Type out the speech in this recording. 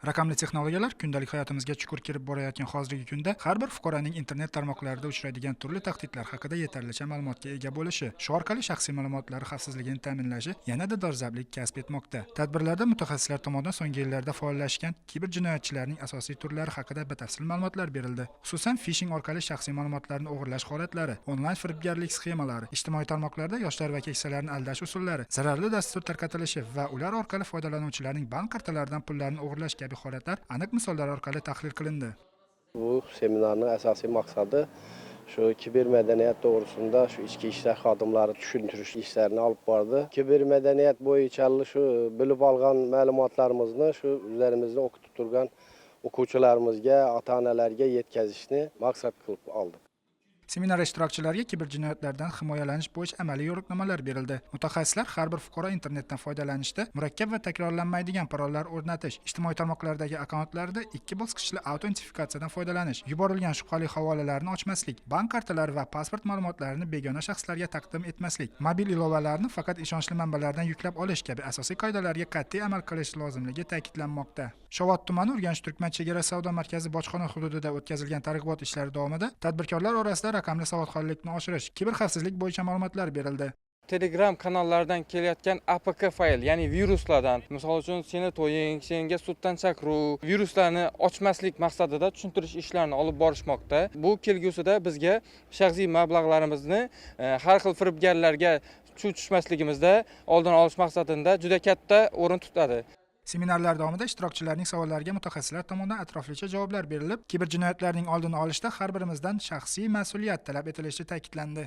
Raqamli texnologiyalar kundalik hayotimizga chuqur kirib borayotgan hozirgi kunda har bir fuqaroning internet tarmoqlarida uchraydigan turli tahdidlar haqida yetarlicha ma'lumotga ega bo'lishi, shu orqali shaxsiy ma'lumotlari xavfsizligini ta'minlashi yanada dolzarblik kasb etmoqda. Tadbirlarda mutaxassislar tomonidan so'nggi yillarda faollashgan kiberjinoyatchilarning asosiy turlari haqida batafsil ma'lumotlar berildi. Xususan, phishing orqali shaxsiy ma'lumotlarni o'g'irlash holatlari, onlayn firibgarlik sxemalari, ijtimoiy tarmoqlarda yoshlar va keksalarni aldash usullari, zararli dastur tarqatilishi va ular orqali foydalanuvchilarning bank kartalaridan pullarni o'g'irlash kabi holatlar aniq misollar orqali tahlil qilindi. Bu seminarın əsas məqsədi şu kiber mədəniyyət doğrusunda şu içki işlər xadimləri düşündürüş işlərini alıb vardı. Kiber mədəniyyət boyunca şu bilib alğan məlumatlarımızı şu üzərimizdə oxutub durğan oxucularımızga, ata-onalarga yetkazishni maqsad qilib aldık. Seminar ishtirokchilariga kiberjinoyatlardan himoyalanish bo'yicha amaliy yo'riqnomalar berildi. Mutaxassislar har bir fuqaro internetdan foydalanishda murakkab va takrorlanmaydigan parollar o'rnatish, ijtimoiy tarmoqlardagi akkauntlarda 2 bosqichli autentifikatsiyadan foydalanish, yuborilgan shubhali havolalarni ochmaslik, bank kartalari va pasport ma'lumotlarini begona shaxslarga taqdim etmaslik, mobil ilovalarni faqat ishonchli manbalardan yuklab olish kabi asosiy qoidalarga qat'iy amal qilish lozimligi ta'kidlanmoqda. Shovot tumani Urganch Turkman chegara savdo markazi bojxona hududida o'tkazilgan targ'ibot ishlari davomida tadbirkorlar orasida raqamli savodxonlikni oshirish, kiberxavfsizlik bo'yicha ma'lumotlar berildi. Telegram kanallardan kelayotgan APK fayl, ya'ni viruslardan, misol uchun seni to'ying, senga suddan chaqiruv, viruslarni ochmaslik maqsadida tushuntirish ishlarini olib borishmoqda. Bu kelgusida bizga shaxsiy mablag'larimizni har xil firibgarlarga tushmasligimizda oldini olish maqsadida juda katta o'rin tutadi. Seminarlar davomida ishtirokchilarning savollariga mutaxassislar tomonidan atroflicha javoblar berilib, kiberjinoyatlarning oldini olishda har birimizdan shaxsiy mas'uliyat talab etilishi ta'kidlandi.